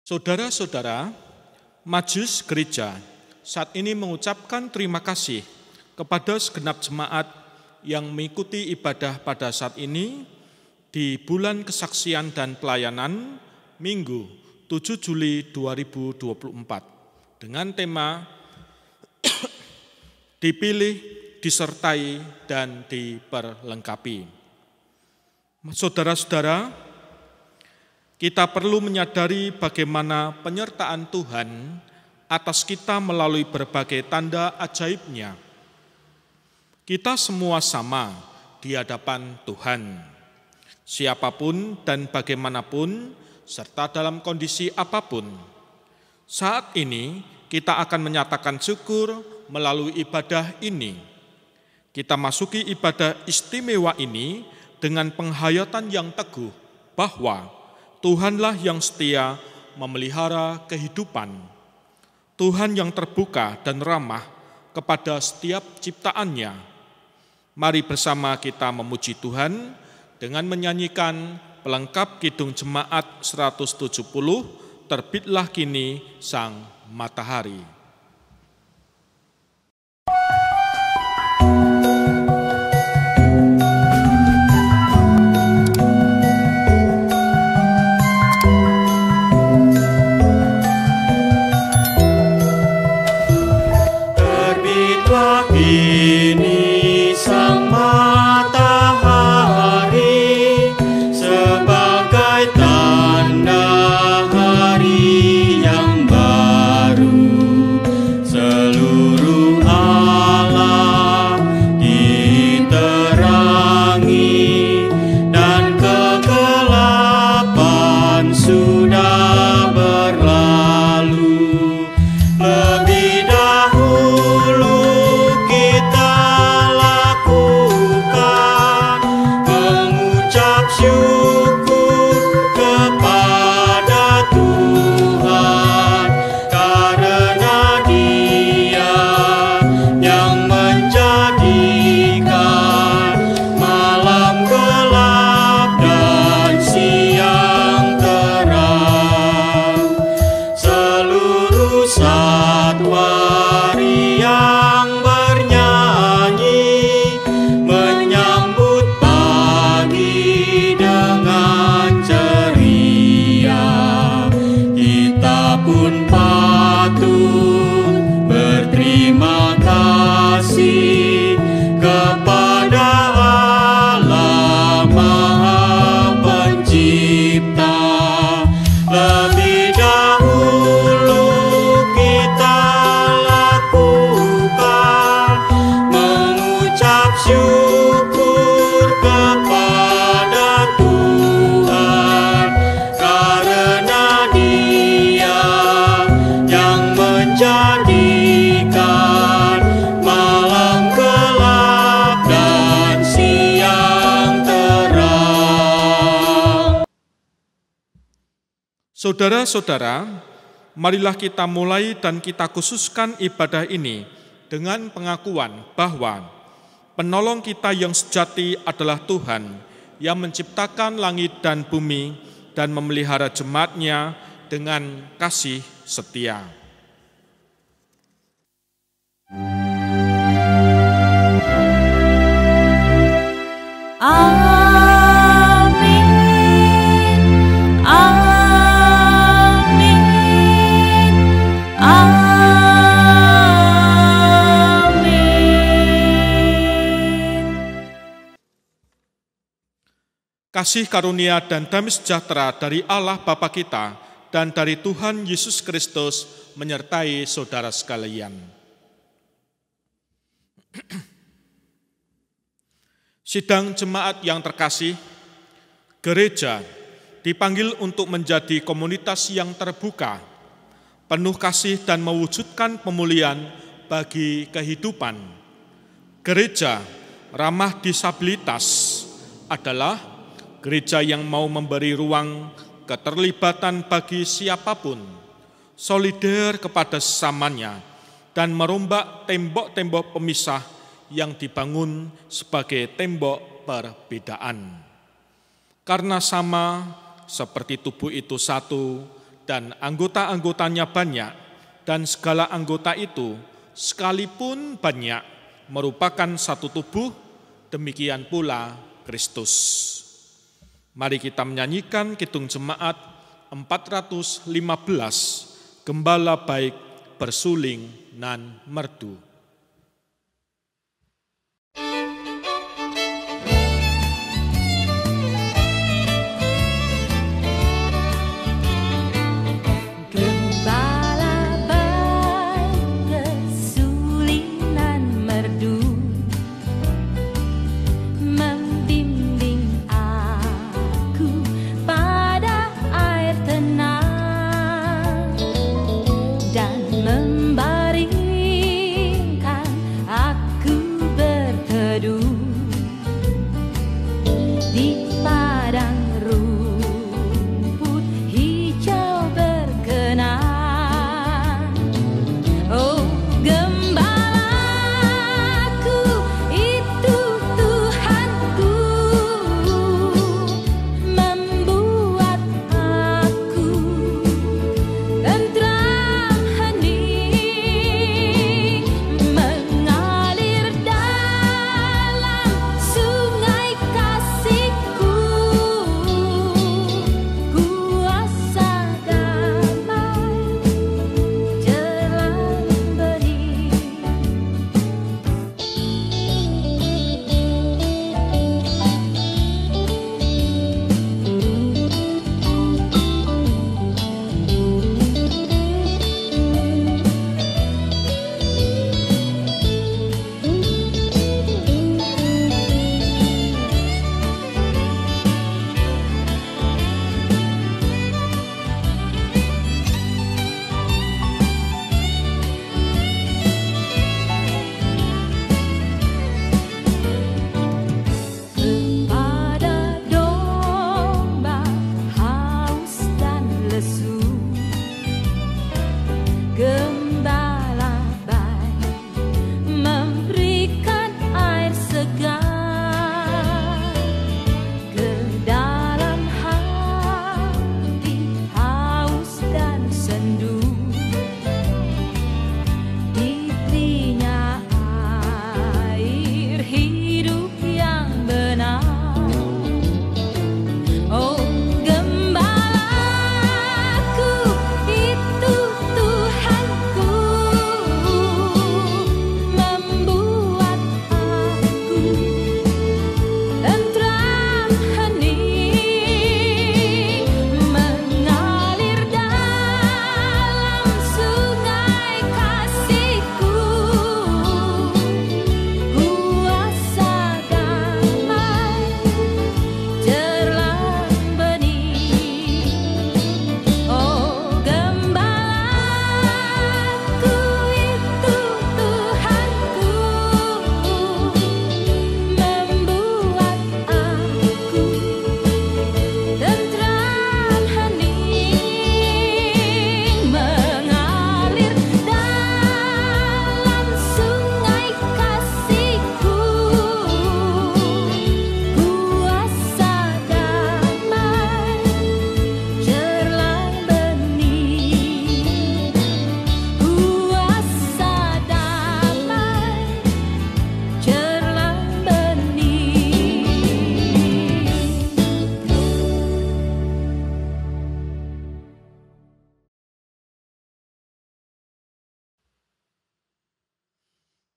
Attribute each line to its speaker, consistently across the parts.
Speaker 1: Saudara-saudara, Majelis Gereja saat ini mengucapkan terima kasih kepada segenap jemaat yang mengikuti ibadah pada saat ini di bulan kesaksian dan pelayanan Minggu 7 Juli 2024 dengan tema dipilih, disertai, dan diperlengkapi. Saudara-saudara, kita perlu menyadari bagaimana penyertaan Tuhan atas kita melalui berbagai tanda ajaibnya. Kita semua sama di hadapan Tuhan, siapapun dan bagaimanapun, serta dalam kondisi apapun. Saat ini kita akan menyatakan syukur melalui ibadah ini. Kita masuki ibadah istimewa ini dengan penghayatan yang teguh bahwa Tuhanlah yang setia memelihara kehidupan. Tuhan yang terbuka dan ramah kepada setiap ciptaannya. Mari bersama kita memuji Tuhan dengan menyanyikan pelengkap Kidung Jemaat 170, Terbitlah Kini Sang Matahari.
Speaker 2: Ini sang matahari sebagai tanda hari yang baru, seluruh alam diterangi dan kegelapan sudah berlalu. Lebih dahulu syukur kepada Tuhan karena Dia yang menjadikan malam gelap dan siang terang. Seluruh satwa yang bernyanyi menyambut dengan ceria, kita pun patut berterima kasih kepada Allah Maha Pencipta. Lebih dahulu kita lakukan mengucap syukur kepada Tuhan karena Dia yang menjadikan malam gelap dan siang terang.
Speaker 1: Saudara-saudara, marilah kita mulai dan kita khususkan ibadah ini dengan pengakuan bahwa penolong kita yang sejati adalah Tuhan yang menciptakan langit dan bumi dan memelihara jemaat-Nya dengan kasih setia.
Speaker 3: Amin, amin, amin.
Speaker 1: Kasih karunia dan damai sejahtera dari Allah Bapa kita dan dari Tuhan Yesus Kristus menyertai saudara sekalian. Sidang jemaat yang terkasih, gereja dipanggil untuk menjadi komunitas yang terbuka, penuh kasih dan mewujudkan pemulihan bagi kehidupan. Gereja ramah disabilitas adalah gereja yang mau memberi ruang keterlibatan bagi siapapun, solider kepada sesamanya, dan merombak tembok-tembok pemisah yang dibangun sebagai tembok perbedaan. Karena sama seperti tubuh itu satu dan anggota-anggotanya banyak, dan segala anggota itu sekalipun banyak merupakan satu tubuh, demikian pula Kristus. Mari kita menyanyikan Kidung Jemaat 415, Gembala baik bersuling nan merdu.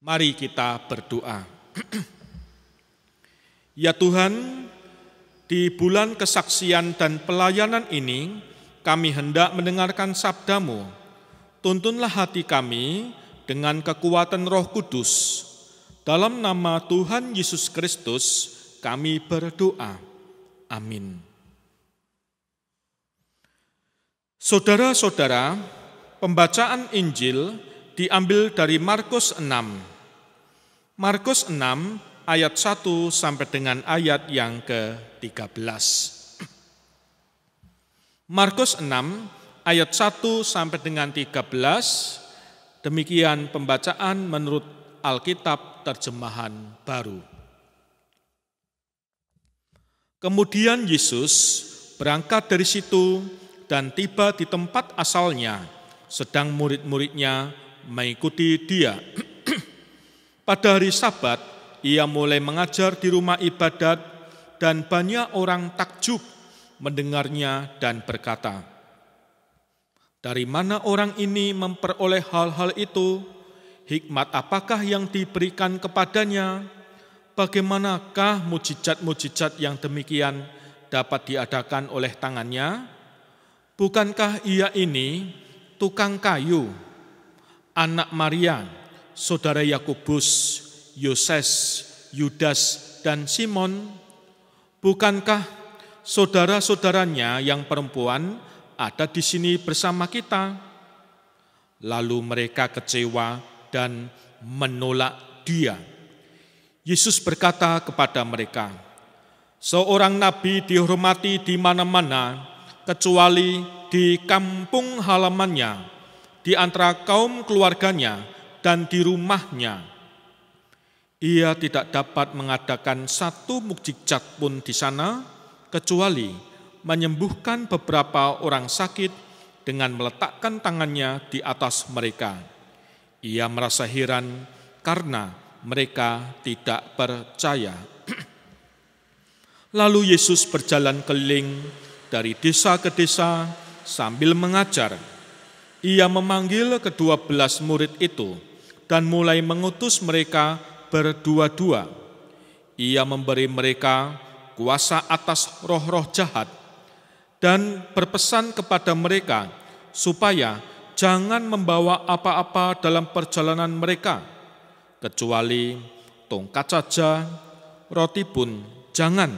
Speaker 1: Mari kita berdoa. Ya Tuhan, di bulan kesaksian dan pelayanan ini, kami hendak mendengarkan sabda-Mu. Tuntunlah hati kami dengan kekuatan Roh Kudus. Dalam nama Tuhan Yesus Kristus, kami berdoa. Amin. Saudara-saudara, pembacaan Injil diambil dari Markus 6. Markus 6 ayat 1 sampai dengan ayat yang ke-13. Markus 6 ayat 1 sampai dengan 13, demikian pembacaan menurut Alkitab terjemahan baru. Kemudian Yesus berangkat dari situ dan tiba di tempat asalnya, sedang murid-muridnya mengikuti dia. Pada hari Sabat, ia mulai mengajar di rumah ibadat dan banyak orang takjub mendengarnya dan berkata, "Dari mana orang ini memperoleh hal-hal itu? Hikmat apakah yang diberikan kepadanya? Bagaimanakah mujizat-mujizat yang demikian dapat diadakan oleh tangannya? Bukankah ia ini tukang kayu, anak Maria, saudara Yakobus, Yoses, Yudas, dan Simon? Bukankah saudara-saudaranya yang perempuan ada di sini bersama kita?" Lalu mereka kecewa dan menolak dia. Yesus berkata kepada mereka, "Seorang nabi dihormati di mana-mana, kecuali di kampung halamannya, di antara kaum keluarganya, dan di rumahnya. Ia tidak dapat mengadakan satu mukjizat pun di sana, kecuali menyembuhkan beberapa orang sakit dengan meletakkan tangannya di atas mereka." Ia merasa heran karena mereka tidak percaya. Lalu Yesus berjalan keliling dari desa ke desa sambil mengajar. Ia memanggil ke-12 murid itu dan mulai mengutus mereka berdua-dua. Ia memberi mereka kuasa atas roh-roh jahat dan berpesan kepada mereka supaya jangan membawa apa-apa dalam perjalanan mereka, kecuali tongkat saja, roti pun jangan,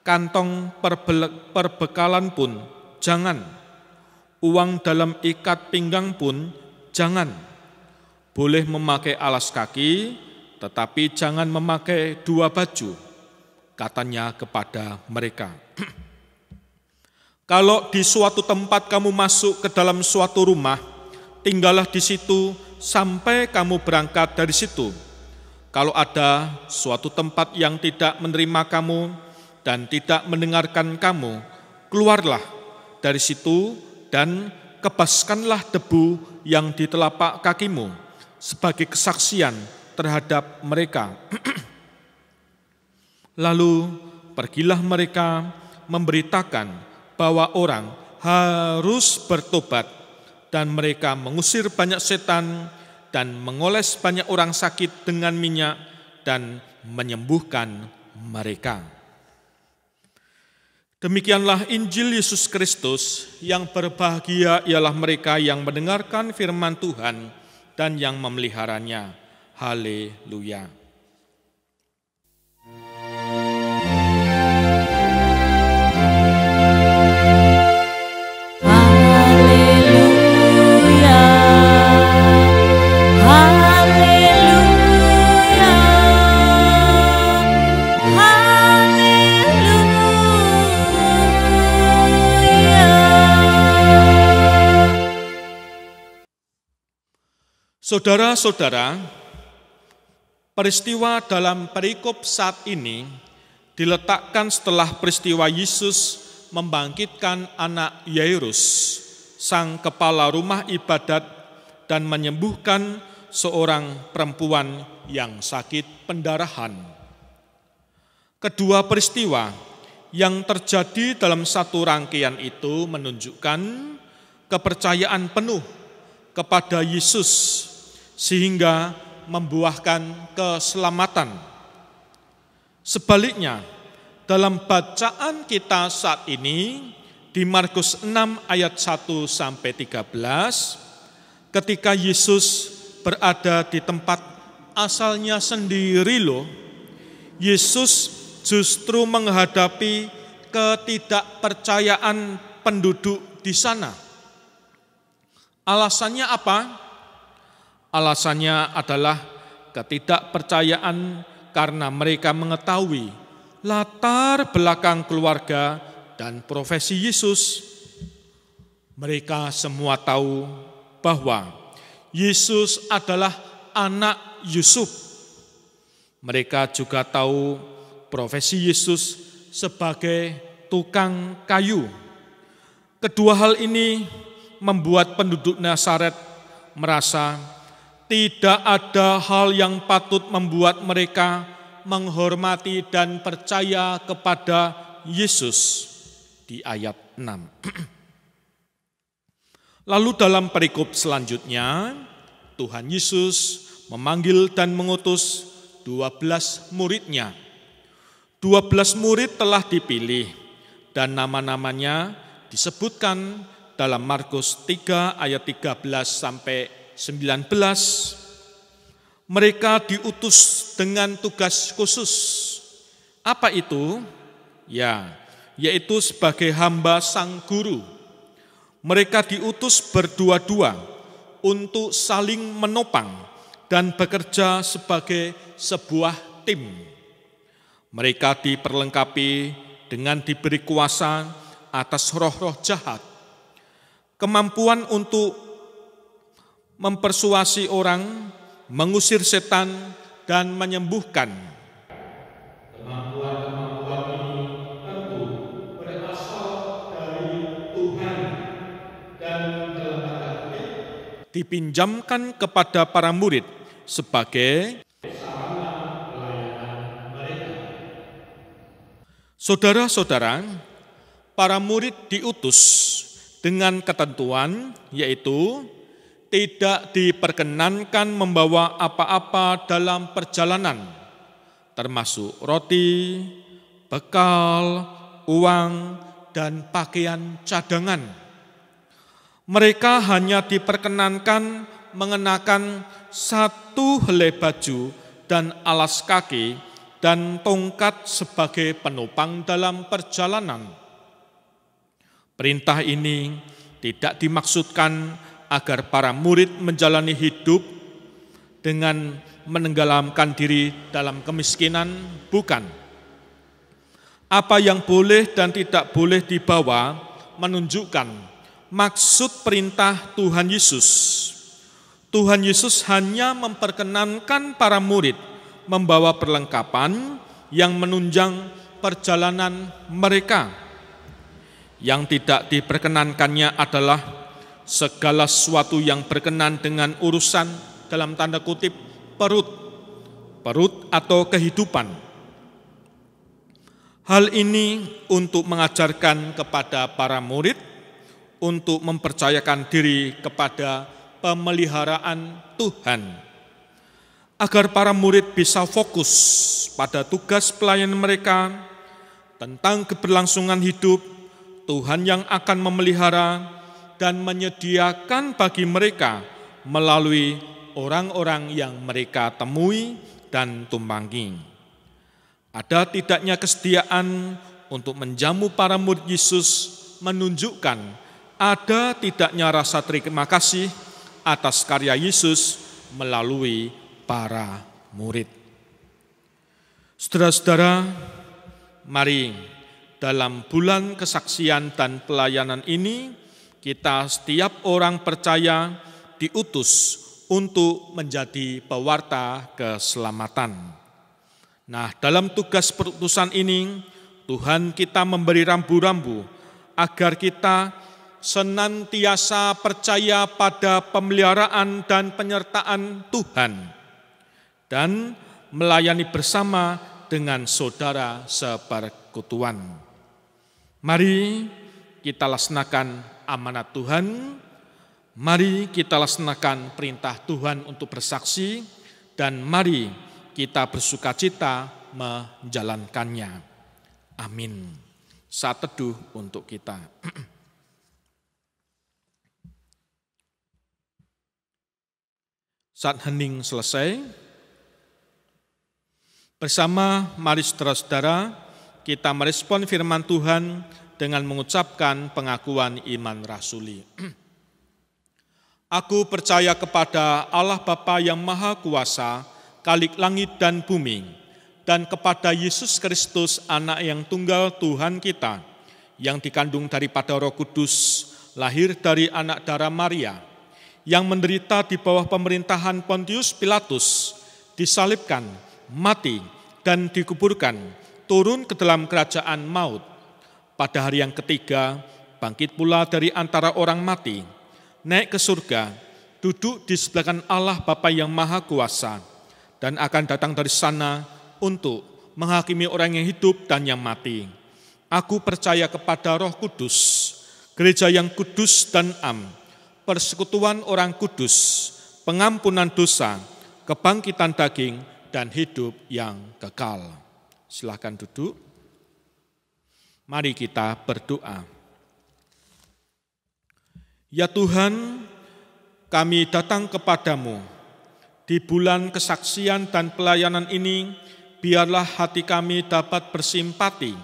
Speaker 1: kantong perbekalan pun jangan, uang dalam ikat pinggang pun jangan. Boleh memakai alas kaki, tetapi jangan memakai 2 baju, katanya kepada mereka. Kalau di suatu tempat kamu masuk ke dalam suatu rumah, tinggallah di situ sampai kamu berangkat dari situ. Kalau ada suatu tempat yang tidak menerima kamu dan tidak mendengarkan kamu, keluarlah dari situ dan kebaskanlah debu yang di telapak kakimu sebagai kesaksian terhadap mereka. Lalu pergilah mereka memberitakan bahwa orang harus bertobat, dan mereka mengusir banyak setan dan mengoles banyak orang sakit dengan minyak dan menyembuhkan mereka. Demikianlah Injil Yesus Kristus. Yang berbahagia ialah mereka yang mendengarkan firman Tuhan dan yang memeliharanya. Haleluya. Saudara-saudara, peristiwa dalam perikop saat ini diletakkan setelah peristiwa Yesus membangkitkan anak Yairus, sang kepala rumah ibadat, dan menyembuhkan seorang perempuan yang sakit pendarahan. Kedua peristiwa yang terjadi dalam satu rangkaian itu menunjukkan kepercayaan penuh kepada Yesus, sehingga membuahkan keselamatan. Sebaliknya, dalam bacaan kita saat ini di Markus 6 ayat 1-13, ketika Yesus berada di tempat asalnya sendiri Yesus justru menghadapi ketidakpercayaan penduduk di sana. Alasannya apa? Alasannya adalah ketidakpercayaan karena mereka mengetahui latar belakang keluarga dan profesi Yesus. Mereka semua tahu bahwa Yesus adalah anak Yusuf. Mereka juga tahu profesi Yesus sebagai tukang kayu. Kedua hal ini membuat penduduk Nazaret merasa tidak ada hal yang patut membuat mereka menghormati dan percaya kepada Yesus di ayat 6. Lalu dalam perikop selanjutnya, Tuhan Yesus memanggil dan mengutus 12 muridnya. 12 murid telah dipilih dan nama-namanya disebutkan dalam Markus 3 ayat 13 sampai 19. Mereka diutus dengan tugas khusus. Apa itu? Yaitu sebagai hamba sang guru. Mereka diutus berdua-dua untuk saling menopang dan bekerja sebagai sebuah tim. Mereka diperlengkapi dengan diberi kuasa atas roh-roh jahat, kemampuan untuk mempersuasi orang, mengusir setan, dan menyembuhkan. Kemampuan-kemampuan ini tentu berasal dari Tuhan dan dalam tanda kutip dipinjamkan kepada para murid sebagai sarana pelayanan mereka. Saudara-saudara, para murid diutus dengan ketentuan, yaitu tidak diperkenankan membawa apa-apa dalam perjalanan, termasuk roti, bekal, uang, dan pakaian cadangan. Mereka hanya diperkenankan mengenakan satu helai baju dan alas kaki dan tongkat sebagai penopang dalam perjalanan. Perintah ini tidak dimaksudkan agar para murid menjalani hidup dengan menenggelamkan diri dalam kemiskinan, bukan. Apa yang boleh dan tidak boleh dibawa menunjukkan maksud perintah Tuhan Yesus. Tuhan Yesus hanya memperkenankan para murid membawa perlengkapan yang menunjang perjalanan mereka. Yang tidak diperkenankannya adalah segala sesuatu yang berkenan dengan urusan dalam tanda kutip perut atau kehidupan. Hal ini untuk mengajarkan kepada para murid untuk mempercayakan diri kepada pemeliharaan Tuhan, agar para murid bisa fokus pada tugas pelayanan mereka. Tentang keberlangsungan hidup, Tuhan yang akan memelihara dan menyediakan bagi mereka melalui orang-orang yang mereka temui dan tumpangi. Ada tidaknya kesediaan untuk menjamu para murid Yesus menunjukkan ada tidaknya rasa terima kasih atas karya Yesus melalui para murid. Saudara-saudara, mari dalam bulan kesaksian dan pelayanan ini kita setiap orang percaya diutus untuk menjadi pewarta keselamatan. Nah, dalam tugas perutusan ini Tuhan kita memberi rambu-rambu agar kita senantiasa percaya pada pemeliharaan dan penyertaan Tuhan dan melayani bersama dengan saudara sepersekutuan. Mari kita laksanakan amanat Tuhan, mari kita laksanakan perintah Tuhan untuk bersaksi, dan mari kita bersukacita menjalankannya. Amin. Saat teduh untuk kita. Saat hening selesai, bersama mari saudara-saudara kita merespon firman Tuhan dengan mengucapkan pengakuan iman rasuli. Aku percaya kepada Allah Bapa yang Maha Kuasa, Khalik langit dan bumi, dan kepada Yesus Kristus, Anak yang tunggal Tuhan kita, yang dikandung daripada Roh Kudus, lahir dari anak darah Maria, yang menderita di bawah pemerintahan Pontius Pilatus, disalibkan, mati, dan dikuburkan, turun ke dalam kerajaan maut. Pada hari yang ketiga, bangkit pula dari antara orang mati, naik ke surga, duduk di sebelah kanan Allah Bapa yang Maha Kuasa, dan akan datang dari sana untuk menghakimi orang yang hidup dan yang mati. Aku percaya kepada Roh Kudus, gereja yang kudus dan am, persekutuan orang kudus, pengampunan dosa, kebangkitan daging, dan hidup yang kekal. Silakan duduk. Mari kita berdoa. Ya Tuhan, kami datang kepadamu. Di bulan kesaksian dan pelayanan ini, biarlah hati kami dapat bersimpati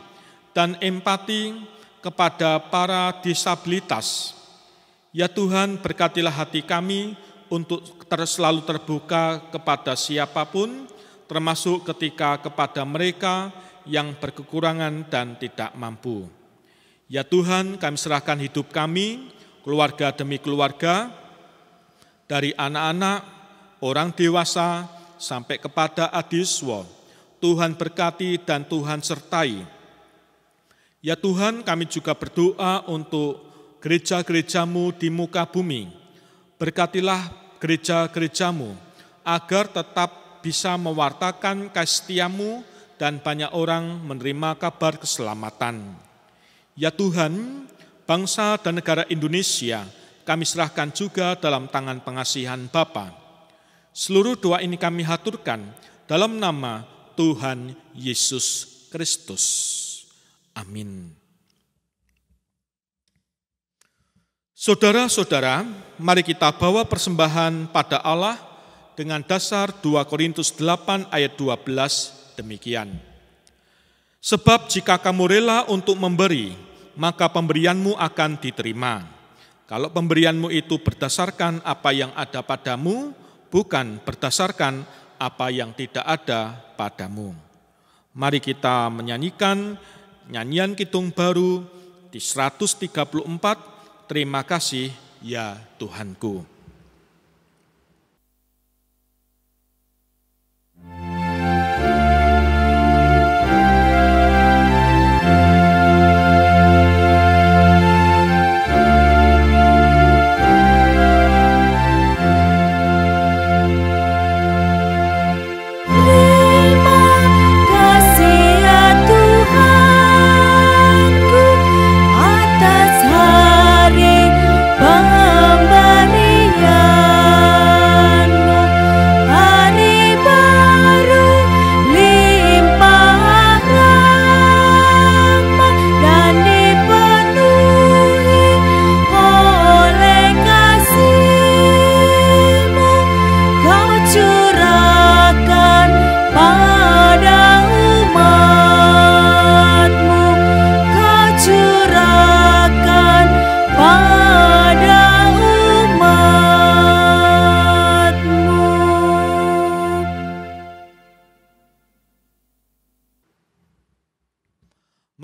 Speaker 1: dan empati kepada para disabilitas. Ya Tuhan, berkatilah hati kami untuk selalu terbuka kepada siapapun, termasuk ketika kepada mereka yang berkekurangan dan tidak mampu. Ya Tuhan, kami serahkan hidup kami, keluarga demi keluarga, dari anak-anak, orang dewasa, sampai kepada adiswa. Tuhan berkati dan Tuhan sertai. Ya Tuhan, kami juga berdoa untuk gereja-gerejamu di muka bumi. Berkatilah gereja-gerejamu agar tetap bisa mewartakan kasih setiamu dan banyak orang menerima kabar keselamatan. Ya Tuhan, bangsa dan negara Indonesia kami serahkan juga dalam tangan pengasihan Bapa. Seluruh doa ini kami haturkan dalam nama Tuhan Yesus Kristus. Amin. Saudara-saudara, mari kita bawa persembahan pada Allah dengan dasar 2 Korintus 8 ayat 12 demikian. Sebab jika kamu rela untuk memberi, maka pemberianmu akan diterima. Kalau pemberianmu itu berdasarkan apa yang ada padamu, bukan berdasarkan apa yang tidak ada padamu. Mari kita menyanyikan nyanyian Kidung Baru di 134, Terima Kasih Ya Tuhanku.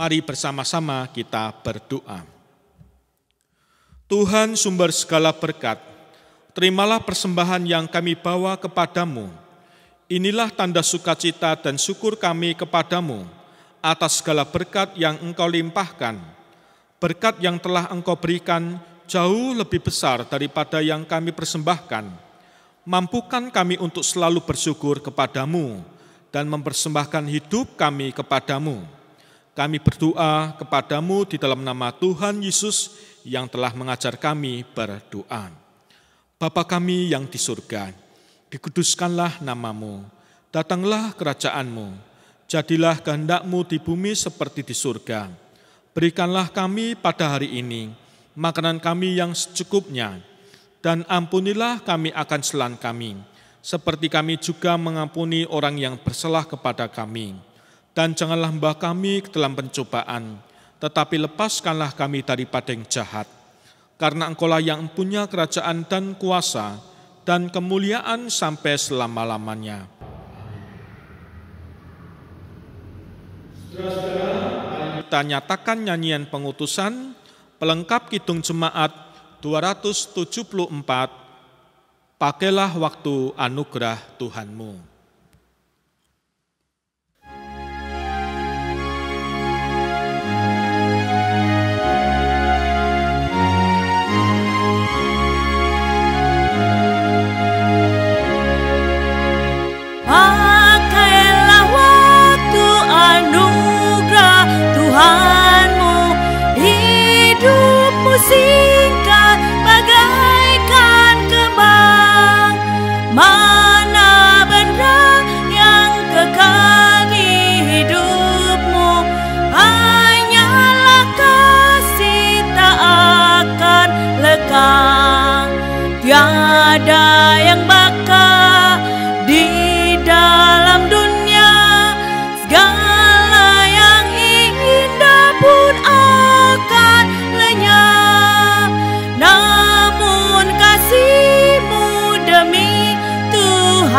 Speaker 1: Mari bersama-sama kita berdoa. Tuhan sumber segala berkat, terimalah persembahan yang kami bawa kepadamu. Inilah tanda sukacita dan syukur kami kepadamu atas segala berkat yang Engkau limpahkan. Berkat yang telah Engkau berikan jauh lebih besar daripada yang kami persembahkan. Mampukan kami untuk selalu bersyukur kepadamu dan mempersembahkan hidup kami kepadamu. Kami berdoa kepadamu di dalam nama Tuhan Yesus yang telah mengajar kami berdoa. Bapa kami yang di surga, dikuduskanlah namamu, datanglah kerajaanmu, jadilah kehendak-Mu di bumi seperti di surga. Berikanlah kami pada hari ini makanan kami yang secukupnya, dan ampunilah kami akan kesalahan kami, seperti kami juga mengampuni orang yang bersalah kepada kami. Dan janganlah membawa kami ke dalam pencobaan, tetapi lepaskanlah kami daripada yang jahat. Karena Engkaulah yang punya kerajaan dan kuasa dan kemuliaan sampai selama-lamanya. Kita nyatakan nyanyian pengutusan, pelengkap Kidung Jemaat 274, Pakailah waktu anugerah Tuhanmu.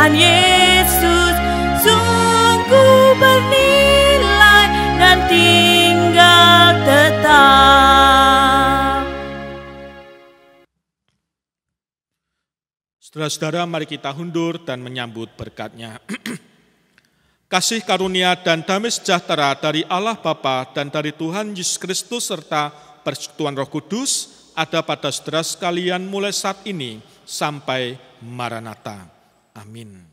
Speaker 3: Tuhan Yesus sungguh bernilai dan tinggal tetap.
Speaker 1: Saudara-saudara, mari kita hundur dan menyambut berkat-Nya. Kasih karunia dan damai sejahtera dari Allah Bapa dan dari Tuhan Yesus Kristus serta persekutuan Roh Kudus ada pada saudara sekalian mulai saat ini sampai Maranatha. Amin.